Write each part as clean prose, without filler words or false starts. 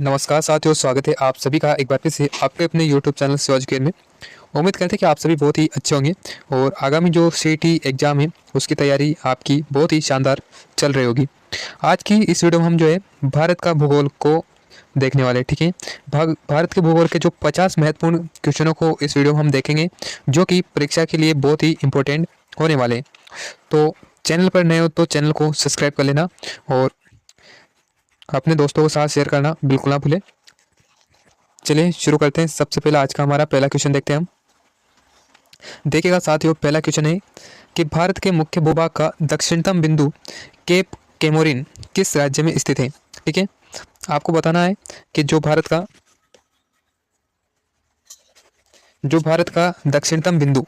नमस्कार साथियों, स्वागत है आप सभी का एक बार फिर से आपके अपने YouTube चैनल शिवाजी केयर में। उम्मीद करते हैं कि आप सभी बहुत ही अच्छे होंगे और आगामी जो सीईटी एग्ज़ाम है उसकी तैयारी आपकी बहुत ही शानदार चल रही होगी। आज की इस वीडियो में हम जो है भारत का भूगोल को देखने वाले हैं, ठीक है। भारत के भूगोल के जो 50 महत्वपूर्ण क्वेश्चनों को इस वीडियो में हम देखेंगे, जो कि परीक्षा के लिए बहुत ही इंपॉर्टेंट होने वाले हैं। तो चैनल पर नए हो तो चैनल को सब्सक्राइब कर लेना और अपने दोस्तों के साथ शेयर करना बिल्कुल ना भूलें। चलिए शुरू करते हैं। सबसे पहले आज का हमारा पहला क्वेश्चन देखते हैं हम। देखिएगा साथियों, पहला क्वेश्चन है कि भारत के मुख्य भूभाग का दक्षिणतम बिंदु केप केमोरिन किस राज्य में स्थित है। ठीक है, आपको बताना है कि जो भारत का दक्षिणतम बिंदु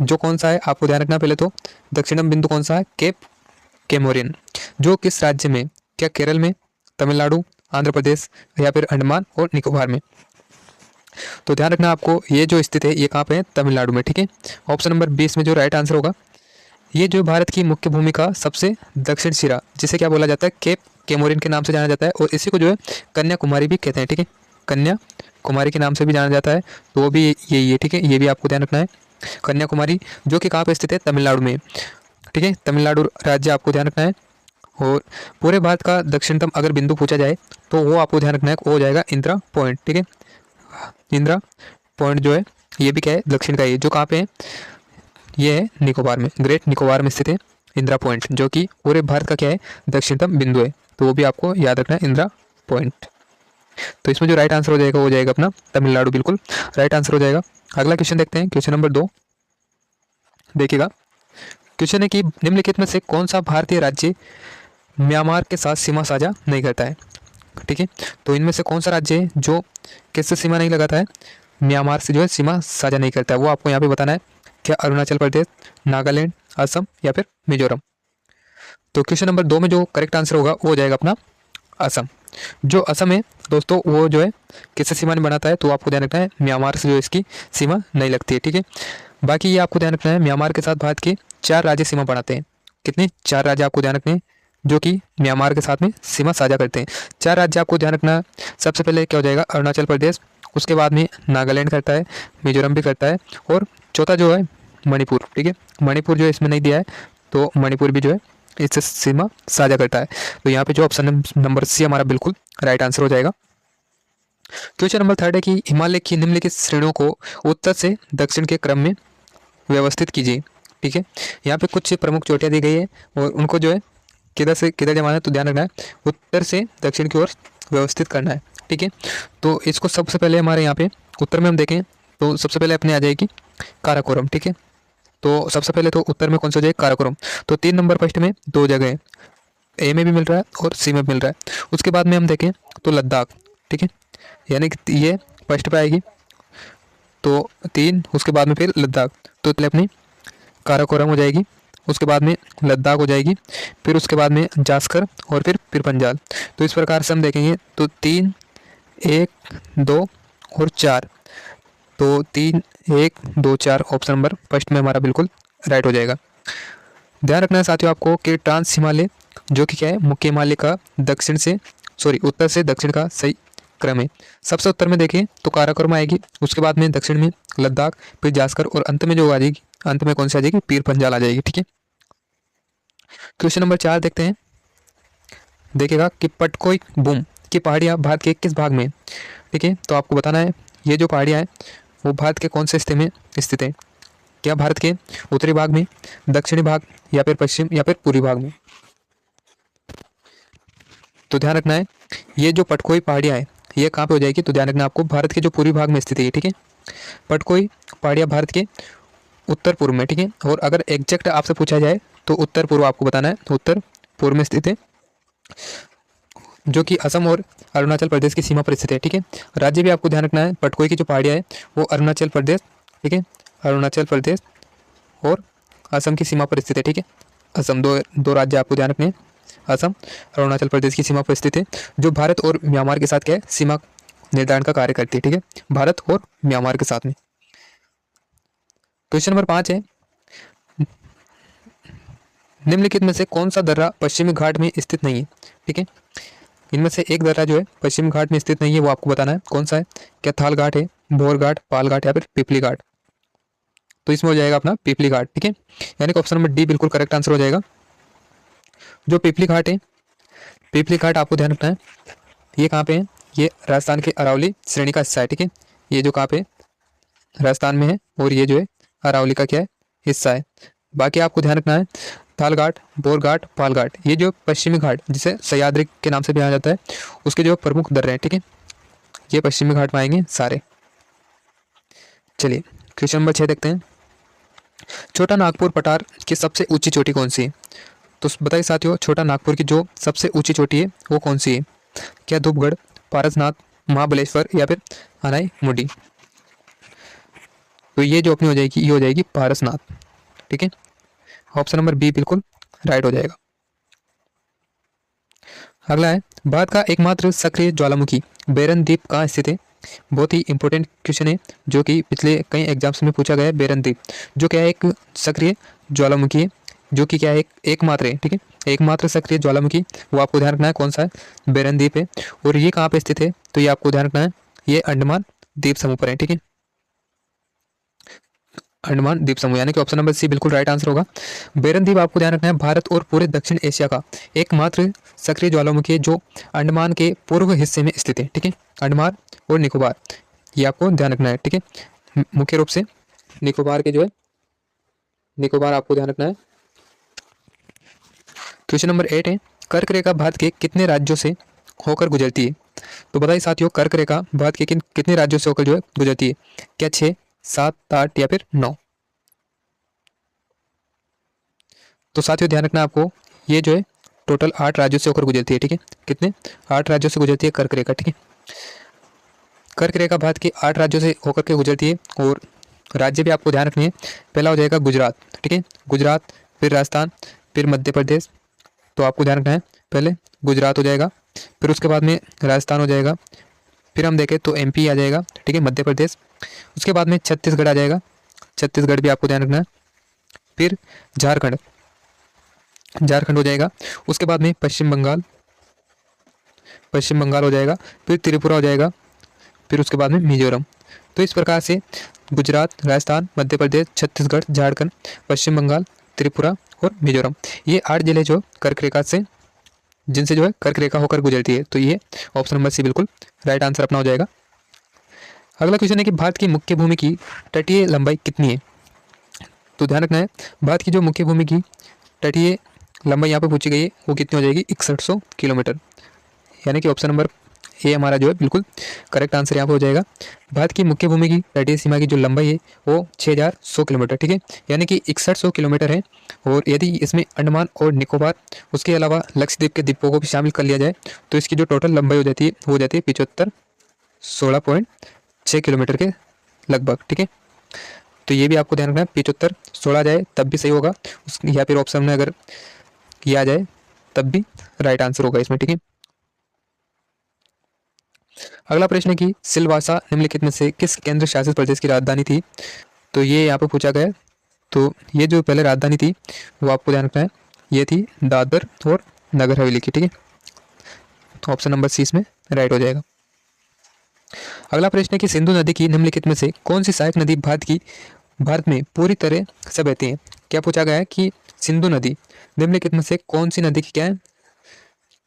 जो कौन सा है, आपको ध्यान रखना। पहले तो दक्षिणतम बिंदु कौन सा है, केप केमोरिन, जो किस राज्य में, क्या केरल में, तमिलनाडु, आंध्र प्रदेश या फिर अंडमान और निकोबार में। तो ध्यान रखना आपको, ये जो स्थित है ये कहाँ पे है, तमिलनाडु में। ठीक है, ऑप्शन नंबर 20 में जो राइट आंसर होगा। ये जो भारत की मुख्य भूमि का सबसे दक्षिण सिरा, जिसे क्या बोला जाता है, केप केमोरिन के नाम से जाना जाता है और इसी को जो है कन्याकुमारी भी कहते हैं। ठीक है, कन्याकुमारी के नाम से भी जाना जाता है, तो वो भी यही है। ठीक है, ये भी आपको ध्यान रखना है। कन्याकुमारी जो कि कहाँ पे स्थित है, तमिलनाडु में। ठीक है, तमिलनाडु राज्य आपको ध्यान रखना है। और पूरे भारत का दक्षिणतम अगर बिंदु पूछा जाए तो वो आपको ध्यान रखना है, वो हो जाएगा इंदिरा पॉइंट। ठीक है, इंदिरा पॉइंट जो है ये भी क्या है, दक्षिण का ही है। जो कहाँ पे है, ये है निकोबार में, ग्रेट निकोबार में स्थित है इंदिरा पॉइंट, जो कि पूरे भारत का क्या है, दक्षिणतम बिंदु है। तो वो भी आपको याद रखना है, इंदिरा पॉइंट। तो इसमें जो राइट आंसर हो जाएगा वो हो जाएगा अपना तमिलनाडु, बिल्कुल राइट आंसर हो जाएगा। अगला क्वेश्चन देखते हैं, क्वेश्चन नंबर 2। देखिएगा, क्वेश्चन है कि निम्नलिखित में से कौन सा भारतीय राज्य म्यांमार के साथ सीमा साझा नहीं करता है। ठीक है, तो इनमें से कौन सा राज्य है जो किससे सीमा नहीं लगाता है, म्यांमार से जो है सीमा साझा नहीं करता है, वो आपको यहाँ पे बताना है। क्या अरुणाचल प्रदेश, नागालैंड, असम या फिर मिजोरम। तो क्वेश्चन नंबर 2 में जो करेक्ट आंसर होगा वो हो जाएगा अपना असम। जो असम है दोस्तों, वो जो है किससे सीमा नहीं बनाता है, तो आपको ध्यान रखना है म्यांमार से जो इसकी सीमा नहीं लगती है। ठीक है, बाकी ये आपको ध्यान रखना है, म्यांमार के साथ भारत के 4 राज्य सीमा बनाते हैं। कितने, 4 राज्य आपको ध्यान रखने हैं जो कि म्यांमार के साथ में सीमा साझा करते हैं। 4 राज्य आपको ध्यान रखना है। सबसे पहले क्या हो जाएगा, अरुणाचल प्रदेश, उसके बाद में नागालैंड करता है, मिजोरम भी करता है और चौथा जो है मणिपुर। ठीक है, मणिपुर जो है इसमें नहीं दिया है, तो मणिपुर भी जो है इससे सीमा साझा करता है। तो यहाँ पे जो ऑप्शन नंबर सी हमारा बिल्कुल राइट आंसर हो जाएगा। क्वेश्चन नंबर 3 है कि हिमालय की निम्नलिखित श्रेणियों को उत्तर से दक्षिण के क्रम में व्यवस्थित कीजिए। ठीक है, यहाँ पे कुछ प्रमुख चोटियाँ दी गई है और उनको जो है किधर से किधर जमाना है, तो ध्यान रखना है उत्तर से दक्षिण की ओर व्यवस्थित करना है। ठीक है, तो इसको सबसे पहले हमारे यहाँ पे उत्तर में हम देखें तो सबसे पहले अपने आ जाएगी काराकोरम। ठीक है, तो सबसे पहले तो उत्तर में कौन सा हो जाएगा, काराकोरम। तो 3 नंबर फर्स्ट में 2 जगह है, ए में भी मिल रहा है और सी में भी मिल रहा है। उसके बाद में हम देखें तो लद्दाख। ठीक है, यानी कि ये फर्स्ट पे आएगी, तो 3, उसके बाद में फिर लद्दाख, तो पहले अपनी काराकोरम हो जाएगी, उसके बाद में लद्दाख हो जाएगी, फिर उसके बाद में जास्कर और फिर पंजाल। तो इस प्रकार से हम देखेंगे तो 3, 1, 2 और 4, तो 3, 1, 2, 4 ऑप्शन नंबर फर्स्ट में हमारा बिल्कुल राइट हो जाएगा। ध्यान रखना है साथियों आपको कि ट्रांस हिमालय जो कि क्या है, मुख्य हिमालय का उत्तर से दक्षिण का सही क्रम है। सबसे उत्तर में देखें तो काराकोरम आएगी, उसके बाद में दक्षिण में लद्दाख, फिर जास्कर और अंत में जो आ जाएगी, अंत में कौन सी आ जाएगी, पीर पंजाल आ जाएगी। ठीक है, क्वेश्चन नंबर 4 देखते हैं। देखिएगा कि पटकोई बूम की पहाड़ियाँ भारत के किस भाग में है? ठीक है, तो आपको बताना है ये जो पहाड़ियाँ हैं वो भारत के कौन से हिस्से में स्थित है। क्या भारत के उत्तरी भाग में, दक्षिणी भाग या फिर पश्चिम या फिर पूर्वी भाग में। तो ध्यान रखना है ये जो पटकोई पहाड़ियाँ है ये कहाँ पे हो जाएगी, तो ध्यान रखना आपको भारत के जो पूर्वी भाग में स्थित है। ठीक है, पटकोई पहाड़ियाँ भारत के उत्तर पूर्व में। ठीक है, और अगर एग्जैक्ट आपसे पूछा जाए तो उत्तर पूर्व आपको बताना है, उत्तर पूर्व में स्थित है, जो कि असम और अरुणाचल प्रदेश की सीमा पर स्थित है। ठीक है, राज्य भी आपको ध्यान रखना है, पटकोई की जो पहाड़ियाँ है वो अरुणाचल प्रदेश, ठीक है, अरुणाचल प्रदेश और असम की सीमा पर स्थित है। ठीक है, असम, दो राज्य आपको ध्यान रखने हैं, असम अरुणाचल प्रदेश की सीमा पर स्थित है, जो भारत और म्यांमार के साथ क्या है, सीमा निर्धारण का कार्य करती है। ठीक है, भारत और म्यांमार के साथ में। क्वेश्चन नंबर 5 है, निम्नलिखित में से कौन सा दर्रा पश्चिमी घाट में स्थित नहीं है। ठीक है, इनमें से एक दर्रा जो है पश्चिमी घाट में स्थित नहीं है, वो आपको बताना है कौन सा है। क्या थाल घाट है, भोर घाट, पाल घाट या फिर पिपली घाट? तो इसमें हो जाएगा अपना पिपली घाट, ठीक है। यानी कि ऑप्शन नंबर डी बिल्कुल करेक्ट आंसर हो जाएगा। जो पिपली घाट है, पिपली घाट आपको ध्यान रखना है ये कहाँ पे है, ये राजस्थान के अरावली श्रेणी का हिस्सा है, ठीक है। ये जो कहाँ पे राजस्थान में है और ये जो है अरावली का क्या है, हिस्सा है। बाकी आपको ध्यान रखना है थाल घाट, बोर घाट, पाल घाट, ये जो पश्चिमी घाट जिसे सह्याद्री के नाम से भी जाना जाता है, उसके जो प्रमुख दर्रे हैं, ठीक है। ये पश्चिमी घाट में आएंगे सारे। चलिए क्वेश्चन नंबर 6 देखते हैं। छोटा नागपुर पठार की सबसे ऊंची चोटी कौन सी है? तो बताइए साथियों, छोटा नागपुर की जो सबसे ऊंची चोटी है वो कौन सी है? क्या धूपगढ़, पारसनाथ, महाबलेश्वर या फिर अनाई मुडी? तो ये जो अपनी हो जाएगी ये हो जाएगी पारसनाथ, ठीक है। ऑप्शन नंबर बी बिल्कुल राइट हो जाएगा। अगला है भारत का एकमात्र सक्रिय ज्वालामुखी बेरन द्वीप कहाँ स्थित है? बहुत ही इंपॉर्टेंट क्वेश्चन है जो कि पिछले कई एग्जाम्स में पूछा गया है। बेरन द्वीप जो क्या है एक सक्रिय ज्वालामुखी है, जो कि क्या है एकमात्र है, ठीक है। एकमात्र सक्रिय ज्वालामुखी वो आपको ध्यान रखना है कौन सा है, बेरन द्वीप है। और ये कहाँ पे स्थित है, तो ये आपको ध्यान रखना है ये अंडमान द्वीप समूह पर है, ठीक है। अंडमान द्वीप समूह, यानी कि ऑप्शन नंबर सी बिल्कुल राइट आंसर होगा। बेरन द्वीप आपको ध्यान रखना है भारत और पूरे दक्षिण एशिया का एकमात्र सक्रिय ज्वालामुखी है जो अंडमान के पूर्व हिस्से में स्थित है, ठीक है। अंडमान और निकोबार ये आपको ध्यान रखना है, ठीक है। मुख्य रूप से निकोबार के जो है निकोबार आपको ध्यान रखना है। क्वेश्चन नंबर 8 है कर्क रेखा भारत के कितने राज्यों से होकर गुजरती है? तो बताइए साथियों, कर्क रेखा भारत के कितने राज्यों से होकर जो है गुजरती है? क्या 6, 7, 8 या फिर 9? तो साथियों ध्यान रखना आपको ये जो है टोटल 8 राज्यों से होकर गुजरती है, ठीक है। कितने? 8 राज्यों से गुजरती है कर्क रेखा, ठीक है। कर्क रेखा भारत के 8 राज्यों से होकर के गुजरती है और राज्य भी आपको ध्यान रखनी है। पहला हो जाएगा गुजरात, ठीक है, गुजरात, फिर राजस्थान, फिर मध्य प्रदेश। तो आपको ध्यान रखना है पहले गुजरात हो जाएगा, फिर उसके बाद में राजस्थान हो जाएगा, फिर हम देखें तो एमपी आ जाएगा, ठीक है, मध्य प्रदेश। उसके बाद में छत्तीसगढ़ आ जाएगा, छत्तीसगढ़ भी आपको ध्यान रखना है। फिर झारखंड, झारखंड हो जाएगा। उसके बाद में पश्चिम बंगाल, पश्चिम बंगाल हो जाएगा। फिर त्रिपुरा हो जाएगा, फिर उसके बाद में मिजोरम। तो इस प्रकार से गुजरात, राजस्थान, मध्य प्रदेश, छत्तीसगढ़, झारखंड, पश्चिम बंगाल, त्रिपुरा और मिजोरम, ये 8 जिले जो कर्क रेखा से जिनसे जो है कर्क रेखा होकर गुजरती है। तो ये ऑप्शन नंबर सी बिल्कुल राइट आंसर अपना हो जाएगा। अगला क्वेश्चन है कि भारत की मुख्य भूमि की तटीय लंबाई कितनी है? तो ध्यान रखना है भारत की जो मुख्य भूमि की तटीय लंबाई यहाँ पे पूछी गई है वो कितनी हो जाएगी, 6100 किलोमीटर। यानी कि ऑप्शन नंबर ए हमारा जो है बिल्कुल करेक्ट आंसर यहाँ पे हो जाएगा। भारत की मुख्य भूमि की तटीय सीमा की जो लंबाई है वो 6100 किलोमीटर, ठीक है, यानी कि 6100 किलोमीटर है। और यदि इसमें अंडमान और निकोबार उसके अलावा लक्षद्वीप के द्वीपों को भी शामिल कर लिया जाए तो इसकी जो टोटल लंबाई हो जाती है वो हो जाती है 75 16.6 किलोमीटर के लगभग, ठीक है। तो ये भी आपको ध्यान रखना है 75 16 आ जाए तब भी सही होगा, या फिर ऑप्शन में अगर किया जाए तब भी राइट आंसर होगा इसमें, ठीक है। अगला प्रश्न है कि सिलवासा निम्नलिखित में से किस केंद्र शासित प्रदेश की राजधानी थी? तो ये यहाँ पे पूछा गया है। तो ये जो पहले राजधानी थी वो आपको ध्यान रखना है ये थी दादर और नगर हवेली की, ठीक है। तो ऑप्शन नंबर सी इसमें राइट हो जाएगा। अगला प्रश्न है कि सिंधु नदी की निम्नलिखित में से कौन सी सहायक नदी भारत में पूरी तरह से बहती है? क्या पूछा गया है कि सिंधु नदी निम्नलिखित में से कौन सी नदी की क्या है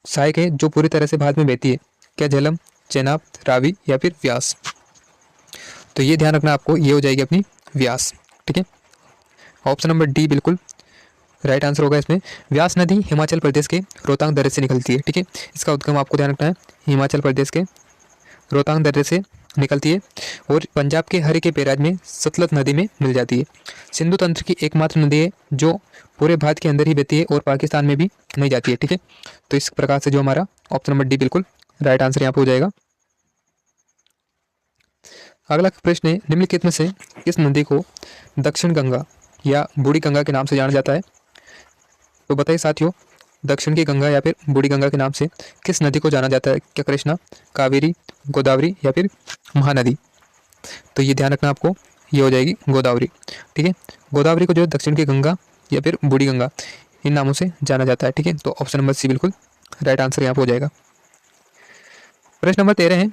सहायक है जो पूरी तरह से भारत में बहती है? क्या झेलम, चेनाब, रावी या फिर व्यास? तो ये ध्यान रखना आपको ये हो जाएगी अपनी व्यास, ठीक है। ऑप्शन नंबर डी बिल्कुल राइट आंसर होगा इसमें। व्यास नदी हिमाचल प्रदेश के रोहतांग दर्रे से निकलती है, ठीक है। इसका उद्गम आपको ध्यान रखना है हिमाचल प्रदेश के रोहतांग दर्रे से निकलती है और पंजाब के हरिके बैराज में सतलज नदी में मिल जाती है। सिंधु तंत्र की एकमात्र नदी है जो पूरे भारत के अंदर ही बहती है और पाकिस्तान में भी नहीं जाती है, ठीक है। तो इस प्रकार से जो हमारा ऑप्शन नंबर डी बिल्कुल राइट आंसर यहाँ पे हो जाएगा। अगला प्रश्न है निम्नलिखित में से किस नदी को दक्षिण गंगा या बूढ़ी गंगा के नाम से जाना जाता है? तो बताइए साथियों, दक्षिण की गंगा या फिर बूढ़ी गंगा के नाम से किस नदी को जाना जाता है? क्या कृष्णा, कावेरी, गोदावरी या फिर महानदी? तो ये ध्यान रखना आपको ये हो जाएगी गोदावरी, ठीक है। गोदावरी को जो दक्षिण की गंगा या फिर बूढ़ी गंगा इन नामों से जाना जाता है, ठीक है। तो ऑप्शन नंबर सी बिल्कुल राइट आंसर यहाँ पे हो जाएगा। प्रश्न नंबर 13 है,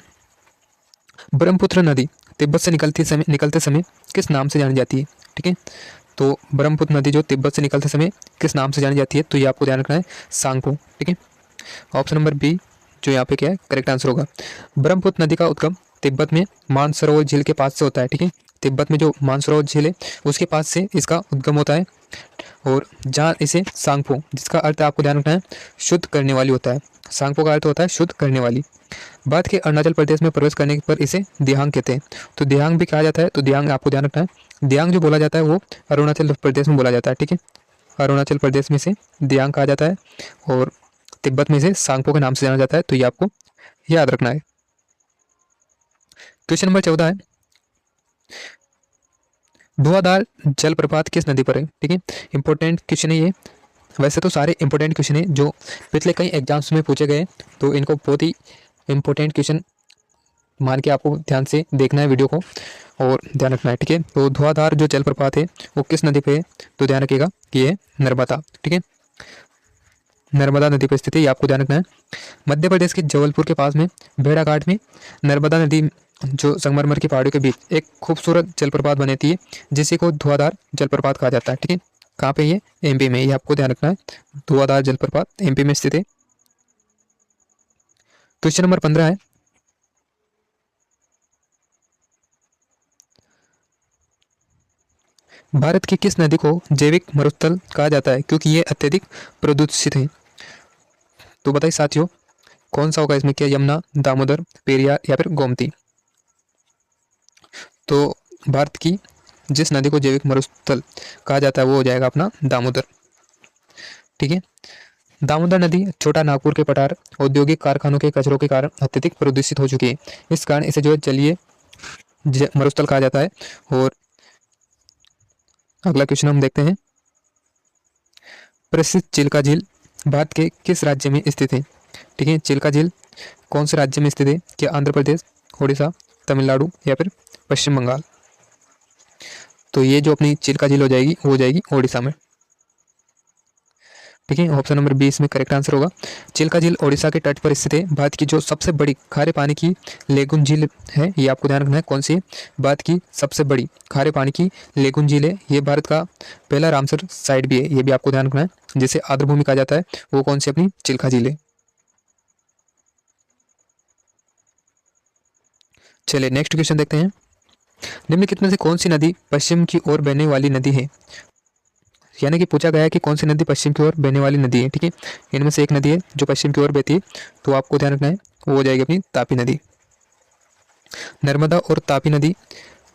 ब्रह्मपुत्र नदी तिब्बत से निकलते समय किस नाम से जानी जाती है? ठीक है, तो ब्रह्मपुत्र नदी जो तिब्बत से निकलते समय किस नाम से जानी जाती है? तो ये आपको ध्यान रखना है, सांगपो। ठीक है, ऑप्शन नंबर बी जो यहाँ पे क्या है करेक्ट आंसर होगा। ब्रह्मपुत्र नदी का उद्गम तिब्बत में मानसरोवर झील के पास से होता है। ठीक है, तिब्बत में जो मानसरोवर झील है उसके पास से इसका उद्गम होता है, और जहाँ इसे सांगपो, जिसका अर्थ आपको ध्यान रखना है शुद्ध करने वाली होता है। सांगपो का अर्थ होता है शुद्ध करने वाली। बाद के अरुणाचल प्रदेश में प्रवेश करने पर इसे दिहांग कहते हैं। तो दिहांग भी कहा जाता है, तो दिहांग आपको ध्यान रखना है, दिहांग जो बोला जाता है वो अरुणाचल प्रदेश में बोला जाता है। ठीक है, अरुणाचल प्रदेश में से दिहांग कहा जाता है, और तिब्बत में से सांगपो के नाम से जाना जाता है। तो ये आपको याद रखना है। क्वेश्चन नंबर 14 है, धुआंधार जलप्रपात किस नदी पर है? ठीक है, इंपॉर्टेंट क्वेश्चन है ये। वैसे तो सारे इंपॉर्टेंट क्वेश्चन है जो पिछले कई एग्जाम्स में पूछे गए, तो इनको बहुत ही इंपॉर्टेंट क्वेश्चन मान के आपको ध्यान से देखना है वीडियो को और ध्यान रखना है। ठीक है, तो धुआंधार जो जलप्रपात है वो किस नदी पे है? तो ध्यान रखिएगा कि ये नर्मदा। ठीक है, नर्मदा नदी पर स्थित है, ये आपको ध्यान रखना है। मध्य प्रदेश के जबलपुर के पास में भेड़ाघाट में नर्मदा नदी जो संगमरमर की पहाड़ियों के बीच एक खूबसूरत जलप्रपात बनती है, जिसे को धुआंधार जलप्रपात कहा जाता है। ठीक है, कहाँ पे? ये एमपी में, ये आपको ध्यान रखना है। धुआंधार जलप्रपात एमपी में स्थित है। क्वेश्चन नंबर 15 है, भारत की किस नदी को जैविक मरुस्थल कहा जाता है क्योंकि ये अत्यधिक प्रदूषित है? तो बताइए साथियों, कौन सा होगा इसमें? क्या यमुना, दामोदर, पेरियार या फिर गोमती? तो भारत की जिस नदी को जैविक मरुस्थल कहा जाता है वो हो जाएगा अपना दामोदर। ठीक है, दामोदर नदी छोटा नागपुर के पठार औद्योगिक कारखानों के कचरों के कारण अत्यधिक प्रदूषित हो चुकी है। इस कारण इसे जो है जलीय मरुस्थल कहा जाता है। और अगला क्वेश्चन हम देखते हैं, प्रसिद्ध चिल्का झील भारत के किस राज्य में स्थित है? ठीक है, चिल्का झील कौन से राज्य में स्थित है? क्या आंध्र प्रदेश, उड़ीसा, तमिलनाडु या फिर पश्चिम बंगाल? तो ये जो अपनी चिल्का झील हो जाएगी वो हो जाएगी ओडिशा में। ठीक है, ऑप्शन नंबर 20 में करेक्ट आंसर होगा। चिल्का झील ओडिशा के तट पर स्थित है। भारत की जो सबसे बड़ी खारे पानी की लेगुन झील है, ये आपको ध्यान रखना है कौन सी है? भारत की सबसे बड़ी खारे पानी की लेगुन झील है। ये भारत का पहला रामसर साइट भी है, ये भी आपको ध्यान रखना है। जिसे आर्द्रभूमि कहा जाता है वो कौन सी अपनी चिल्का झील है। चलिए नेक्स्ट क्वेश्चन देखते हैं, निम्नलिखित में से कौन सी नदी पश्चिम की ओर बहने वाली नदी है? यानी कि पूछा गया है कि कौन सी नदी पश्चिम की ओर बहने वाली नदी है। ठीक है, इनमें से एक नदी है जो पश्चिम की ओर बहती है, तो आपको ध्यान रखना है वो हो जाएगी अपनी तापी नदी। नर्मदा और तापी नदी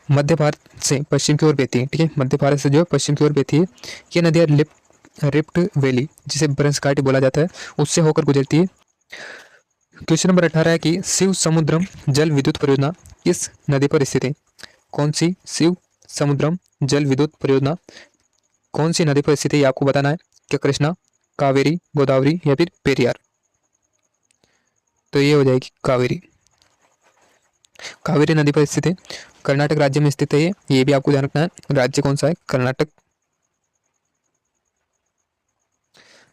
मध्य भारत से पश्चिम की ओर बहती है। ठीक है, मध्य भारत से जो पश्चिम की ओर बहती है। ये नदियाँ रिफ्ट वैली, जिसे बरंस घाटी बोला जाता है, उससे होकर गुजरती है। क्वेश्चन नंबर 18 है कि शिव समुद्रम जल विद्युत परियोजना किस नदी पर स्थित है? कौन सी शिव समुद्रम जल विद्युत परियोजना कौन सी नदी पर स्थित है? ये आपको बताना है। क्या कृष्णा, कावेरी, गोदावरी या फिर पेरियार? तो ये हो जाएगी कावेरी। कावेरी नदी पर स्थित है, कर्नाटक राज्य में स्थित है। ये भी आपको ध्यान रखना है, राज्य कौन सा है? कर्नाटक।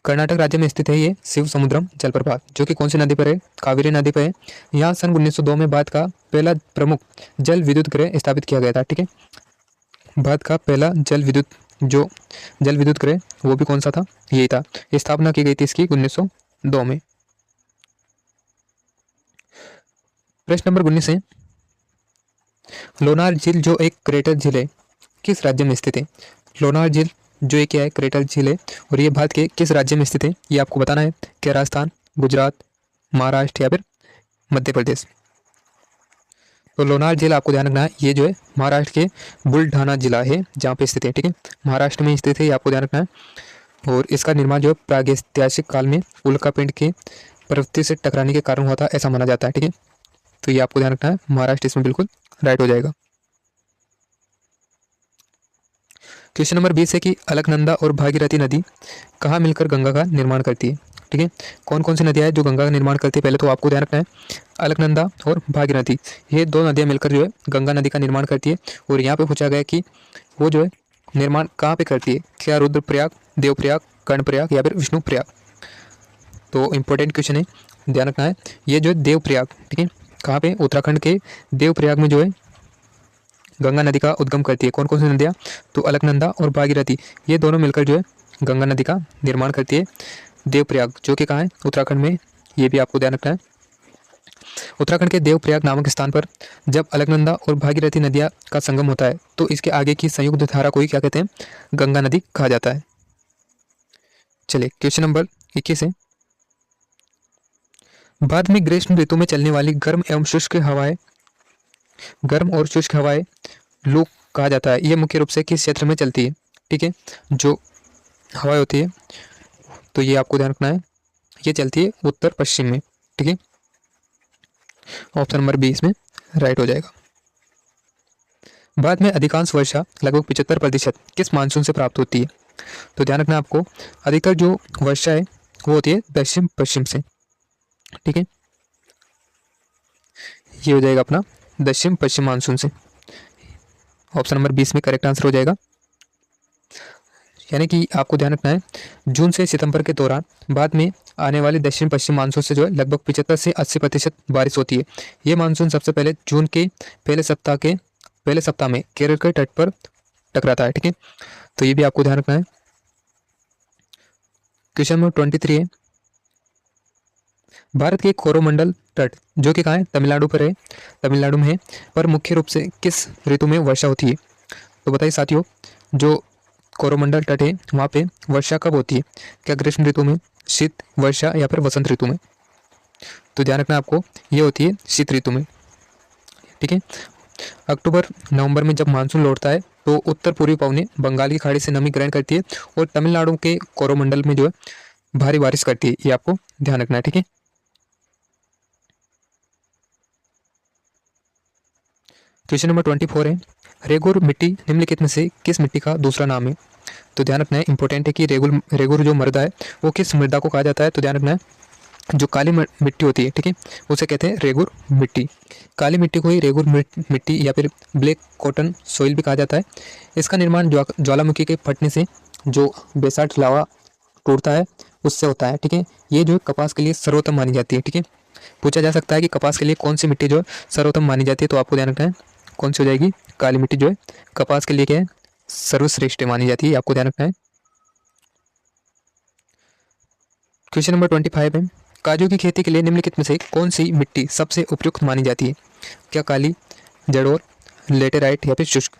कर्नाटक राज्य में स्थित है ये शिव समुद्रम जलप्रपात, जो कि कौन सी नदी पर है? कावेरी नदी पर है। यहाँ सन 1902 में भारत का पहला प्रमुख जल विद्युत गृह स्थापित किया गया था। ठीक है, भारत का पहला जल विद्युत गृह वो भी कौन सा था? यही था। स्थापना की गई थी इसकी 1902 में। प्रश्न नंबर 19 है, लोनार झील जो एक क्रेटर झील है किस राज्य में स्थित है? लोनार झील जो एक क्या है? क्रेटर झील है, और ये भारत के किस राज्य में स्थित है? ये आपको बताना है। क्या राजस्थान, गुजरात, महाराष्ट्र या फिर मध्य प्रदेश? तो लोनार झील आपको ध्यान रखना है, ये जो है महाराष्ट्र के बुलढाना जिला है जहाँ पे स्थित है। ठीक है, महाराष्ट्र में स्थित है, ये आपको ध्यान रखना है। और इसका निर्माण जो है प्रागैतिहासिक काल में उल्कापिंड के प्रवृत्ति से टकराने के कारण हुआ था, ऐसा माना जाता है। ठीक है, तो ये आपको ध्यान रखना है, महाराष्ट्र इसमें बिल्कुल राइट हो जाएगा। क्वेश्चन नंबर 20 है कि अलकनंदा और भागीरथी नदी कहाँ मिलकर गंगा का निर्माण करती है? ठीक है, कौन कौन सी नदियाँ हैं जो गंगा का निर्माण करती है? पहले तो आपको ध्यान रखना है, अलकनंदा और भागीरथी, ये दो नदियाँ मिलकर जो है गंगा नदी का निर्माण करती है। और यहाँ पे पूछा गया कि वो जो है निर्माण कहाँ पे करती है? क्या रुद्रप्रयाग, देवप्रयाग, कर्णप्रयाग या फिर विष्णुप्रयाग? तो इंपॉर्टेंट क्वेश्चन है, ध्यान रखना है, ये जो है देवप्रयाग, ठीक है, कहाँ पे, उत्तराखंड के देवप्रयाग में जो है गंगा नदी का उद्गम करती है। कौन कौन सी नदियाँ, तो अलकनंदा और भागीरथी, ये दोनों मिलकर जो है गंगा नदी का निर्माण करती है। देवप्रयाग जो कि कहाँ है, उत्तराखंड में, ये भी आपको ध्यान रखना है। उत्तराखंड के देवप्रयाग नामक स्थान पर जब अलकनंदा और भागीरथी नदियाँ का संगम होता है तो इसके आगे की संयुक्त धारा को ही क्या कहते हैं, गंगा नदी कहा जाता है। चलिए क्वेश्चन नंबर 21 है, भारत में ग्रीष्म ऋतु में चलने वाली गर्म और शुष्क हवाएं लू कहा जाता है। ये मुख्य रूप से किस क्षेत्र में चलती है, ठीक है, जो हवाएं होती है, तो ये आपको ध्यान रखना है, ये चलती है उत्तर पश्चिम में, ठीक है, ऑप्शन नंबर 20 में राइट हो जाएगा। भारत में अधिकांश वर्षा लगभग 75% किस मानसून से प्राप्त होती है, तो ध्यान रखना आपको, अधिकतर जो वर्षा है वो होती है दक्षिण पश्चिम से, ठीक है, ये हो जाएगा अपना दक्षिण पश्चिम मानसून से, ऑप्शन नंबर 20 में करेक्ट आंसर हो जाएगा। यानी कि आपको ध्यान रखना है, जून से सितंबर के दौरान बाद में आने वाली दक्षिण पश्चिम मानसून से जो है लगभग 75 से 80% बारिश होती है। ये मानसून सबसे पहले जून के पहले सप्ताह में केरल के तट पर टकराता है, ठीक है, तो ये भी आपको ध्यान रखना है। क्वेश्चन नंबर 23 है, भारत के कोरोमंडल तट जो कि कहाँ है, तमिलनाडु पर है, तमिलनाडु में है, पर मुख्य रूप से किस ऋतु में वर्षा होती है, तो बताइए साथियों, जो कोरोमंडल तट है वहाँ पे वर्षा कब होती है, क्या ग्रीष्म ऋतु में, शीत वर्षा या फिर वसंत ऋतु में, तो ध्यान रखना आपको, ये होती है शीत ऋतु में, ठीक है। अक्टूबर नवंबर में जब मानसून लौटता है तो उत्तर पूर्वी पवनें बंगाल की खाड़ी से नमी ग्रहण करती है और तमिलनाडु के कोरोमंडल में जो है भारी बारिश करती है, ये आपको ध्यान रखना है, ठीक है। क्वेश्चन नंबर 24 है, रेगुर मिट्टी निम्नलिखित में से किस मिट्टी का दूसरा नाम है, तो ध्यान रखना है, इंपॉर्टेंट है कि रेगुर जो मृदा है वो किस मृदा को कहा जाता है, तो ध्यान रखना है, जो काली मिट्टी होती है, ठीक है, उसे कहते हैं रेगुर मिट्टी। काली मिट्टी को ही रेगुर मिट्टी या फिर ब्लैक कॉटन सोइल भी कहा जाता है। इसका निर्माण ज्वालामुखी के फटने से जो बेसाल्ट लावा टूटता है उससे होता है, ठीक है। ये जो कपास के लिए सर्वोत्तम मानी जाती है, ठीक है, पूछा जा सकता है कि कपास के लिए कौन सी मिट्टी जो है सर्वोत्तम मानी जाती है, तो आपको ध्यान रखना है, कौन सी हो जाएगी, काली मिट्टी जो है कपास के लिए क्या है, सर्वश्रेष्ठ मानी जाती है, आपको ध्यान रखना है। क्वेश्चन नंबर 25 है, काजू की खेती के लिए निम्नलिखित में से कौन सी मिट्टी सबसे उपयुक्त मानी जाती है, क्या काली, जड़ोर, लेटेराइट या फिर शुष्क,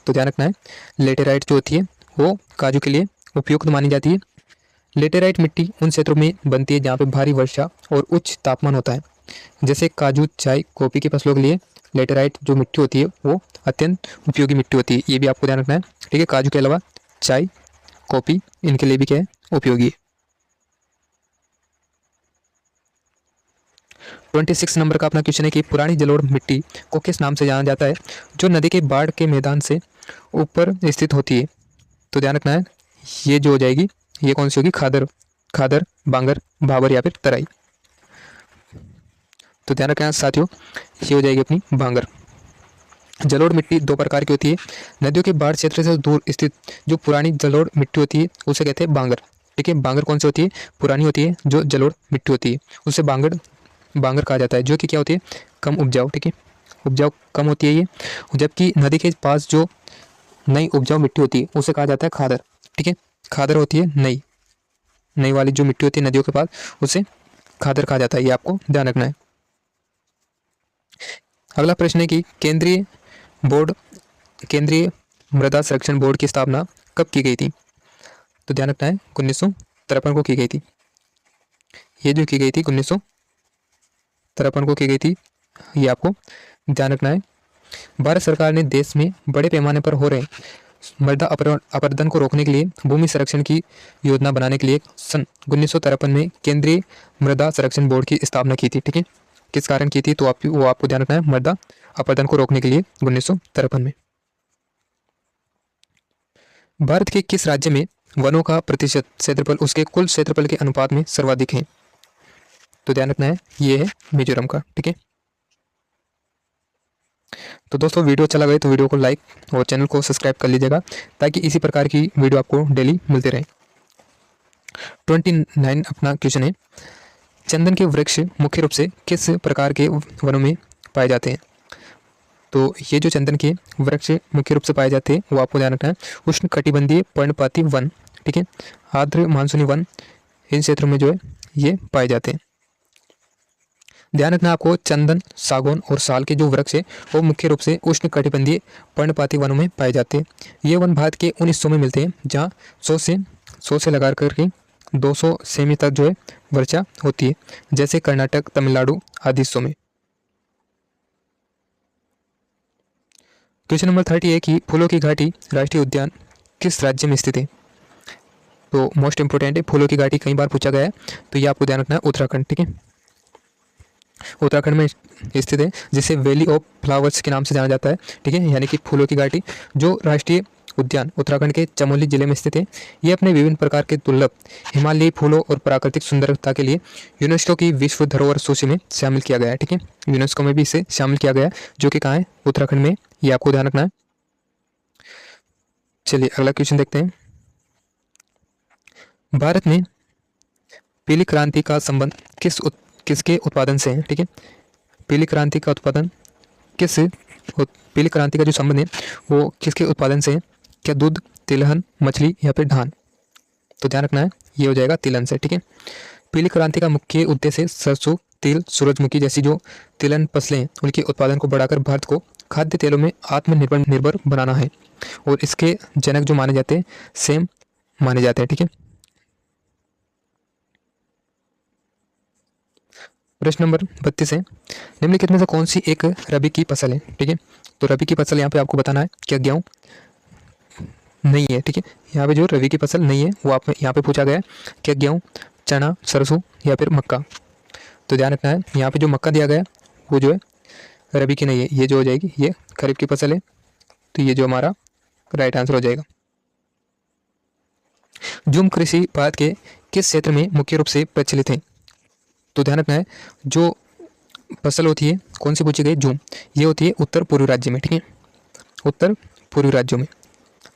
तो ध्यान रखना है, लेटेराइट जो होती है वो काजू के लिए उपयुक्त मानी जाती है। लेटेराइट मिट्टी उन क्षेत्रों में बनती है जहाँ पे भारी वर्षा और उच्च तापमान होता है, जैसे काजू, चाय, कॉफ़ी की फसलों के लिए लेटेराइट जो मिट्टी होती है वो अत्यंत उपयोगी मिट्टी होती है, ये भी आपको ध्यान रखना है, ठीक है। काजू के अलावा चाय, कॉफ़ी इनके लिए भी क्या है, उपयोगी है। 26 नंबर का अपना क्वेश्चन है कि पुरानी जलोढ़ मिट्टी को किस नाम से जाना जाता है जो नदी के बाढ़ के मैदान से ऊपर स्थित होती है, तो ध्यान रखना है, ये जो हो जाएगी, ये कौन सी होगी, खादर, बांगर, भाबर या फिर तराई, तो ध्यान रखना साथियों, ये हो जाएगी अपनी बांगर। जलोढ़ मिट्टी दो प्रकार की होती है, नदियों के बाढ़ क्षेत्र से दूर स्थित जो पुरानी जलोढ़ मिट्टी होती है उसे कहते हैं बांगर, ठीक है। बांगर कौन सी होती है, पुरानी होती है जो जलोढ़ मिट्टी होती है उसे बांगर कहा जाता है, जो कि क्या होती है, कम उपजाऊ, ठीक है, उपजाऊ कम होती है ये, जबकि नदी के पास जो नई उपजाऊ मिट्टी होती है उसे कहा जाता है खादर, ठीक है, खादर होती है नई वाली जो मिट्टी होती है नदियों के पास उसे खादर कहा जाता है, ये आपको ध्यान रखना है। अगला प्रश्न है कि केंद्रीय मृदा संरक्षण बोर्ड की स्थापना कब की गई थी, तो ध्यान रखना है 1953 को की गई थी, ये जो की गई थी 1953 को की गई थी, ये आपको ध्यान रखना है। भारत सरकार ने देश में बड़े पैमाने पर हो रहे मृदा अपरदन को रोकने के लिए भूमि संरक्षण की योजना बनाने के लिए सन 1953 में केंद्रीय मृदा संरक्षण बोर्ड की स्थापना की थी, ठीक है। किस कारण की थी, तो वो आपको ध्यान रखना है, मृदा अपरदन को रोकने के लिए 1953 में। भारत के किस राज्य में वनों का प्रतिशत क्षेत्रफल उसके कुल क्षेत्रफल के अनुपात में सर्वाधिक है, तो ध्यान रखना है, ये है मिजोरम का, ठीक है। तो दोस्तों वीडियो अच्छा लगा तो वीडियो को लाइक और चैनल को सब्सक्राइब कर लीजिएगा ताकि इसी प्रकार की वीडियो आपको डेली मिलते रहे। 29 अपना क्वेश्चन है, चंदन के वृक्ष मुख्य रूप से किस प्रकार के वनों में पाए जाते हैं? तो ये जो चंदन के वृक्ष मुख्य रूप से पाए जाते हैं वो आपको ध्यान रखना है उष्ण कटिबंधीय पर्णपाती वन, ठीक है, आर्द्र मानसूनी वन, इन क्षेत्रों में जो है ये पाए जाते हैं। ध्यान रखना आपको चंदन, सागौन और साल के जो वृक्ष है वो मुख्य रूप से उष्ण कटिबंधीय पर्णपाती वनों में पाए जाते हैं। ये वन भारत के उन हिस्सों में मिलते हैं जहाँ 100 से लगा करके 200 सेमी तक जो है वर्षा होती है, जैसे कर्नाटक, तमिलनाडु आदि हिस्सों में। क्वेश्चन नंबर 30 है कि फूलों की घाटी राष्ट्रीय उद्यान किस राज्य में स्थित है? तो मोस्ट इंपोर्टेंट है, फूलों की घाटी कई बार पूछा गया है, तो ये आपको ध्यान रखना है उत्तराखंड, ठीक है, उत्तराखंड में स्थित है, जिसे वैली ऑफ फ्लावर्स के नाम से जाना जाता है, ठीक है, यानी कि फूलों की घाटी। जो राष्ट्रीय उद्यान उत्तराखंड के चमोली जिले में स्थित है, ये अपने विभिन्न प्रकार के दुर्लभ हिमालयी फूलों और प्राकृतिक सुंदरता के लिए यूनेस्को की विश्व धरोहर सूची में शामिल किया गया है, ठीक है, यूनेस्को में भी इसे शामिल किया गया है, जो कि कहाँ है? उत्तराखंड में। ये आपको ध्यान रखना है। चलिए अगला क्वेश्चन देखते हैं। भारत में पीली क्रांति का संबंध किसके उत्पादन से है? ठीक है, पीली क्रांति का उत्पादन पीली क्रांति का जो संबंध है वो किसके उत्पादन से है? क्या दूध, तिलहन, मछली या फिर धान? तो ध्यान रखना है ये हो जाएगा तिलहन से, ठीक है। पीली क्रांति का मुख्य उद्देश्य सरसों, तिल, सूरजमुखी जैसी जो तिलहन फसलें हैं उनके उत्पादन को बढ़ाकर भारत को खाद्य तेलों में आत्मनिर्भर बनाना है, और इसके जनक जो माने जाते हैं सेम माने जाते हैं, ठीक है। प्रश्न नंबर 32 है, निम्नलिखित में से कौन सी एक रबी की फसल है? ठीक है, तो रबी की फसल यहाँ पे आपको बताना है। क्या गेहूँ? नहीं है, ठीक है, यहाँ पे जो रबी की फसल नहीं है वो आप यहाँ पे पूछा गया है। क्या गेहूँ, चना, सरसों या फिर मक्का? तो ध्यान रखना है यहाँ पे जो मक्का दिया गया है वो जो है रबी की नहीं है, ये जो हो जाएगी ये खरीफ की फसल है, तो ये जो हमारा राइट आंसर हो जाएगा। झूम कृषि भारत के किस क्षेत्र में मुख्य रूप से प्रचलित है? तो ध्यान रखना है जो फसल होती है कौन सी पूछी गई? झूम, ये होती है उत्तर पूर्वी राज्य में, ठीक है, उत्तर पूर्वी राज्यों में।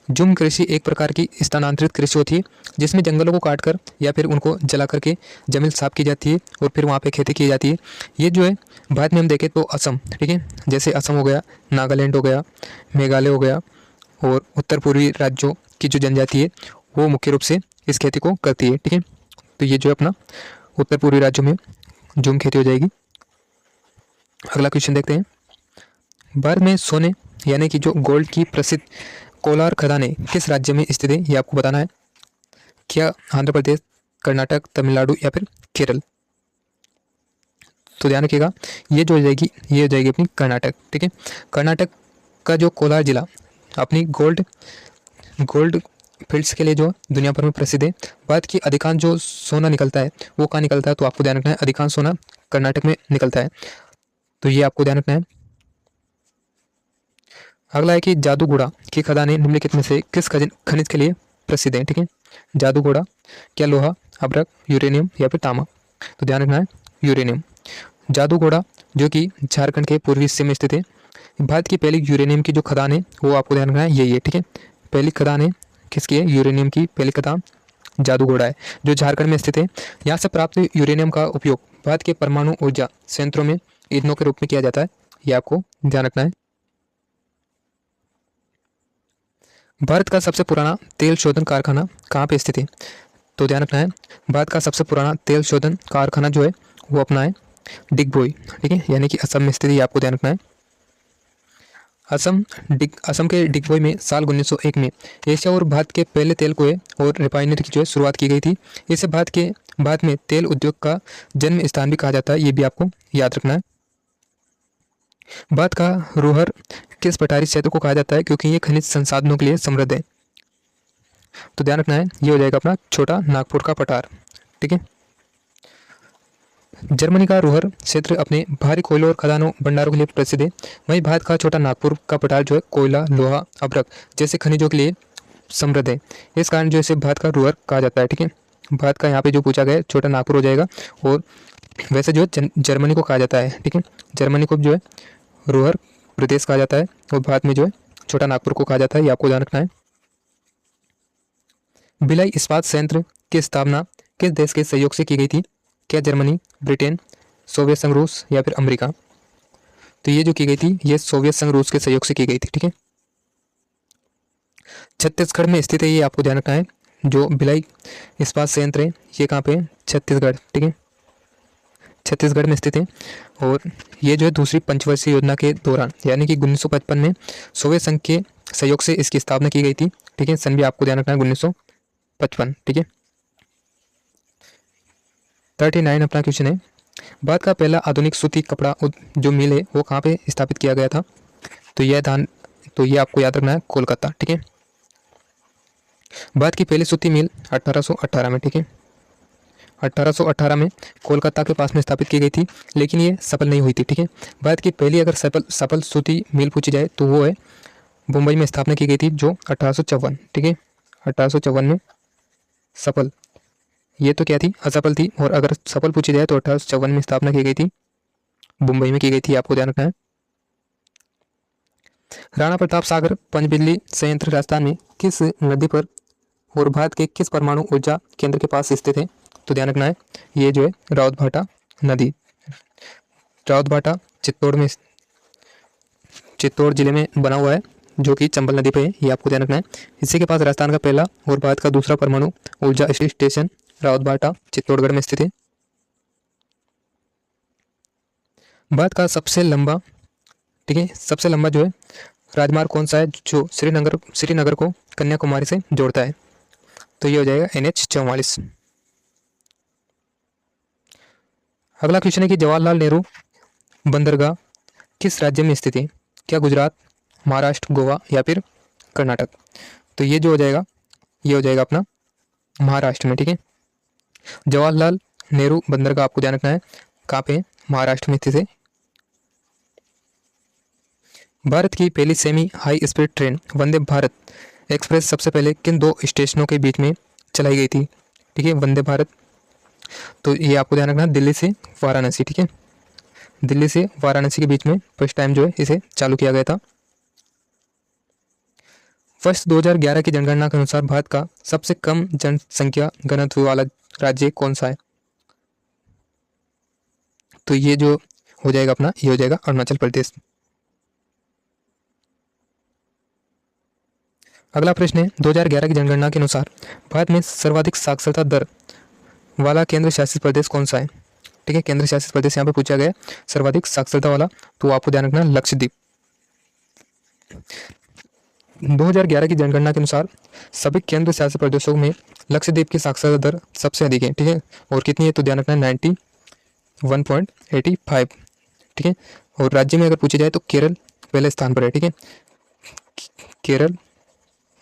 झूम कृषि एक प्रकार की स्थानांतरित कृषि होती है जिसमें जंगलों को काटकर या फिर उनको जला करके जमीन साफ की जाती है और फिर वहाँ पे खेती की जाती है। ये जो है भारत में हम देखें तो असम, ठीक है, जैसे असम हो गया, नागालैंड हो गया, मेघालय हो गया, और उत्तर पूर्वी राज्यों की जो जनजाति है वो मुख्य रूप से इस खेती को करती है, ठीक है। तो ये जो है अपना उत्तर पूर्वी राज्यों में झूम खेती हो जाएगी। अगला क्वेश्चन देखते हैं। भारत में सोने यानी कि जो गोल्ड की प्रसिद्ध कोलार खदानें किस राज्य में स्थित है? ये आपको बताना है। क्या आंध्र प्रदेश, कर्नाटक, तमिलनाडु या फिर केरल? तो ध्यान रखिएगा ये जो हो जाएगी ये हो जाएगी अपनी कर्नाटक, ठीक है। कर्नाटक का जो कोलार जिला अपनी गोल्ड फील्ड्स के लिए जो दुनिया भर में प्रसिद्ध है। भारत की अधिकांश जो सोना निकलता है वो कहाँ निकलता है? तो आपको ध्यान रखना है अधिकांश सोना कर्नाटक में निकलता है, तो ये आपको ध्यान रखना है। अगला है कि जादूगोड़ा की खदानें निम्नलिखित में से किस खनिज के लिए प्रसिद्ध है? ठीक है, जादूगोड़ा क्या लोहा, अभ्रक, यूरेनियम या फिर तांबा? तो ध्यान रखना है यूरेनियम। जादूगोड़ा जो कि झारखंड के पूर्वी हिस्से में स्थित है। भारत की पहली यूरेनियम की जो खदान है वो आपको ध्यान रखना है यही है, ठीक है। पहली खदान है किसकी है? यूरेनियम की पहली खदान जादूगोड़ा है जो झारखंड में स्थित है। यहाँ से प्राप्त यूरेनियम का उपयोग भारत के परमाणु ऊर्जा संयंत्रों में ईंधनों के रूप में किया जाता है, ये आपको ध्यान रखना है। भारत का सबसे पुराना तेल शोधन कारखाना कहाँ पे स्थित है? तो ध्यान रखना है भारत का सबसे पुराना तेल शोधन कारखाना जो है वो अपना है डिगबोई, ठीक है, यानी कि असम में स्थित है, आपको ध्यान रखना है। असम के डिगबोई में साल 1901 में एशिया और भारत के पहले तेल कुएं और रिफाइनरी की जो है शुरुआत की गई थी। इसे भारत में तेल उद्योग का जन्म स्थान भी कहा जाता है, ये भी आपको याद रखना है। भारत का रोहर किस पठारी क्षेत्र को कहा जाता है क्योंकि ये खनिज संसाधनों के लिए समृद्ध है? तो ध्यान रखना है ये हो जाएगा अपना छोटा नागपुर का पठार, ठीक है। जर्मनी का रोहर क्षेत्र अपने भारी कोयलों और खदानों भंडारों के लिए प्रसिद्ध है। वहीं भारत का छोटा नागपुर का पठार जो है कोयला, लोहा, अभ्रक जैसे खनिजों के लिए समृद्ध है। इस कारण जो इसे भारत का रोहर कहा जाता है, ठीक है। भारत का यहाँ पे जो पूछा गया है छोटा नागपुर हो जाएगा, और वैसे जो है जर्मनी को कहा जाता है, ठीक है, जर्मनी को जो है रोहर प्रदेश कहा जाता है और भारत में जो है छोटा नागपुर को कहा जाता है, ये आपको ध्यान रखना है। भिलाई इस्पात संयंत्र की स्थापना किस देश के सहयोग से की गई थी? क्या जर्मनी, ब्रिटेन, सोवियत संघ रूस या फिर अमेरिका? तो ये जो की गई थी ये सोवियत संघ रूस के सहयोग से की गई थी। ठीक है, छत्तीसगढ़ में स्थित है, ये आपको ध्यान रखना है। जो भिलाई इस्पात संयंत्र है ये कहाँ पे है? छत्तीसगढ़। ठीक है, छत्तीसगढ़ में स्थित है। और ये जो है दूसरी पंचवर्षीय योजना के दौरान यानी कि 1955 में सोवियत संघ के सहयोग से इसकी स्थापना की गई थी। ठीक है, सन भी आपको ध्यान रखना है 1955। ठीक है, 39 अपना क्वेश्चन है, भारत का पहला आधुनिक सूती कपड़ा जो मिल है वो कहाँ पे स्थापित किया गया था? तो ये आपको याद रखना है कोलकाता। ठीक है, भारत की पहली सूती मिल 1818 में। ठीक है, 1818 में कोलकाता के पास में स्थापित की गई थी, लेकिन ये सफल नहीं हुई थी। ठीक है, भारत की पहली अगर सफल सूती मिल पूछी जाए तो वो है मुंबई में स्थापना की गई थी जो 1854। ठीक है, 1854 में सफल, ये तो क्या थी? असफल थी। और अगर सफल पूछी जाए तो 1854 में स्थापना की गई थी, मुंबई में की गई थी, आपको ध्यान रखना है। राणा प्रताप सागर पनबिजली संयंत्र राजस्थान में किस नदी पर और भारत के किस परमाणु ऊर्जा केंद्र के पास स्थित है? तो ध्यान रखना है ये जो है रावतभाटा नदी, रावतभाटा चित्तौड़ जिले में बना हुआ है जो कि चंबल नदी पे है, ये आपको ध्यान रखना है। इसी के पास राजस्थान का पहला और भारत का दूसरा परमाणु ऊर्जा स्टेशन रावतभाटा चित्तौड़गढ़ में स्थित है। भारत का सबसे लंबा, ठीक है, सबसे लंबा जो है राजमार्ग कौन सा है जो श्रीनगर को कन्याकुमारी से जोड़ता है? तो ये हो जाएगा NH-44। अगला क्वेश्चन है कि जवाहरलाल नेहरू बंदरगाह किस राज्य में स्थित है? क्या गुजरात, महाराष्ट्र, गोवा या फिर कर्नाटक? तो ये जो हो जाएगा ये हो जाएगा अपना महाराष्ट्र में। ठीक है, जवाहरलाल नेहरू बंदरगाह आपको ध्यान रखना है कहाँ पे? महाराष्ट्र में स्थित है। भारत की पहली semi high speed train Vande Bharat express सबसे पहले किन दो स्टेशनों के बीच में चलाई गई थी? ठीक है, वंदे भारत, तो ये आपको ध्यान रखना दिल्ली से वाराणसी। ठीक है, दिल्ली से वाराणसी के बीच में फर्स्ट टाइम जो है इसे चालू किया गया था। वर्ष 2011 की जनगणना के अनुसार भारत का सबसे कम जनसंख्या घनत्व वाला राज्य कौन सा है? तो ये जो हो जाएगा अपना ये हो जाएगा अरुणाचल प्रदेश। अगला प्रश्न है 2011 की जनगणना के अनुसार भारत में सर्वाधिक साक्षरता दर वाला केंद्र शासित प्रदेश कौन सा है? ठीक है, केंद्र शासित प्रदेश यहाँ पे पूछा गया सर्वाधिक साक्षरता वाला, तो आपको ध्यान रखना लक्षद्वीप। 2011 की जनगणना के अनुसार सभी केंद्र शासित प्रदेशों में लक्षद्वीप की साक्षरता दर सबसे अधिक है। ठीक है, और कितनी है? तो ध्यान रखना 91.85। ठीक है, और राज्य में अगर पूछी जाए तो केरल पहले स्थान पर है। ठीक है, केरल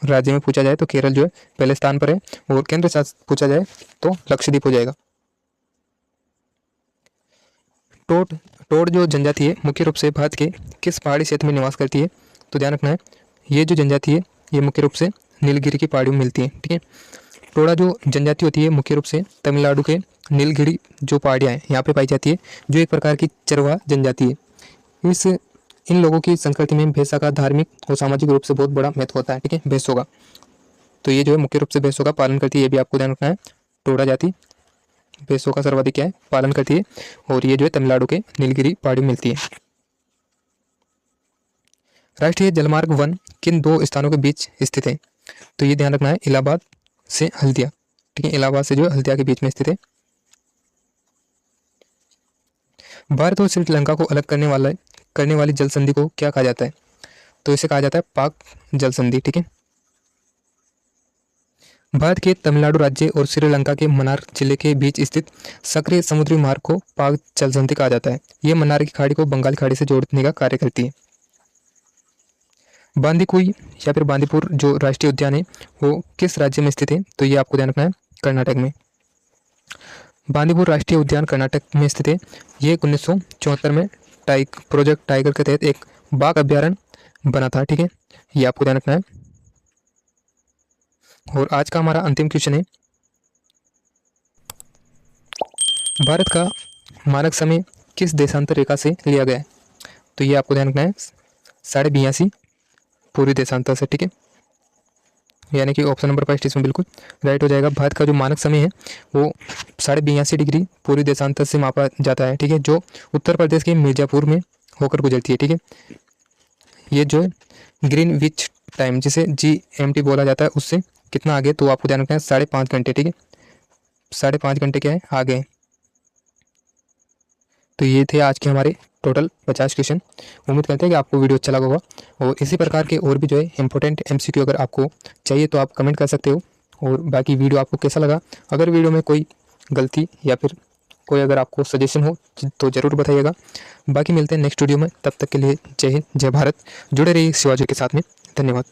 राज्य में पूछा जाए तो केरल जो है पहले स्थान पर है, और केंद्र शासित पूछा जाए तो लक्षद्वीप हो जाएगा। टोड जो जनजाति है मुख्य रूप से भारत के किस पहाड़ी क्षेत्र में निवास करती है? तो ध्यान रखना है ये जो जनजाति है ये मुख्य रूप से नीलगिरी की पहाड़ियों में मिलती है। ठीक है, टोडा जो जनजाति होती है मुख्य रूप से तमिलनाडु के नीलगिरी जो पहाड़ियाँ हैं यहाँ पे पाई जाती है, जो एक प्रकार की चरवाहा जनजाति है। इन लोगों की संस्कृति में भैंसा का धार्मिक और सामाजिक रूप से बहुत बड़ा महत्व होता है। ठीक है, भैंसों का, तो ये जो है मुख्य रूप से भैंसों का पालन करती है, ये भी आपको ध्यान रखना है। टोडा जाति भैंसों का सर्वाधिक क्या है? पालन करती है, और ये जो है तमिलनाडु के नीलगिरी पहाड़ी में मिलती है। राष्ट्रीय जलमार्ग 1 किन दो स्थानों के बीच स्थित है? तो ये ध्यान रखना है इलाहाबाद से हल्दिया। ठीक है, इलाहाबाद से जो है हल्दिया के बीच में स्थित है। भारत और श्रीलंका को अलग करने वाली जल संधि को क्या कहा जाता है? तो इसे कहा जाता है पाक जल संधि। ठीक है, भारत के तमिलनाडु राज्य और श्रीलंका के मन्नार जिले के बीच स्थित सक्रिय समुद्री मार्ग को पाक जल संधि कहा जाता है। यह मन्नार की खाड़ी को बंगाल की खाड़ी से जोड़ने का कार्य करती है। बांदीकुई या फिर बांदीपुर जो राष्ट्रीय उद्यान है वो किस राज्य में स्थित है? तो ये आपको ध्यान रखना है कर्नाटक में। बांदीपुर राष्ट्रीय उद्यान कर्नाटक में स्थित है। ये 1974 में प्रोजेक्ट टाइगर के तहत एक बाघ अभ्यारण्य बना था। ठीक है, ये आपको ध्यान रखना है। और आज का हमारा अंतिम क्वेश्चन है भारत का मानक समय किस देशांतर रेखा से लिया गया है? तो ये आपको ध्यान रखना है 82.5 पूर्वी देशांतर से। ठीक है, यानी कि ऑप्शन नंबर फर्स्ट इसमें बिल्कुल राइट हो जाएगा। भारत का जो मानक समय है वो 82.5 डिग्री पूर्वी देशांतर से मापा जाता है, ठीक है, जो उत्तर प्रदेश के मिर्ज़ापुर में होकर गुजरती है, ठीक है। ये जो है ग्रीनविच टाइम जिसे GMT बोला जाता है उससे कितना आगे, तो आपको ध्यान रखना है 5.5 घंटे, ठीक है, 5.5 घंटे क्या है आगे। तो ये थे आज के हमारे टोटल 50 क्वेश्चन। उम्मीद करते हैं कि आपको वीडियो अच्छा लगा होगा, और इसी प्रकार के और भी जो है इंपॉर्टेंट MCQ अगर आपको चाहिए तो आप कमेंट कर सकते हो। और बाकी वीडियो आपको कैसा लगा, अगर वीडियो में कोई गलती या फिर कोई अगर आपको सजेशन हो तो ज़रूर बताइएगा। बाकी मिलते हैं नेक्स्ट वीडियो में, तब तक के लिए जय हिंद, जय भारत। जुड़े रहिए शिवाजी के साथ में। धन्यवाद।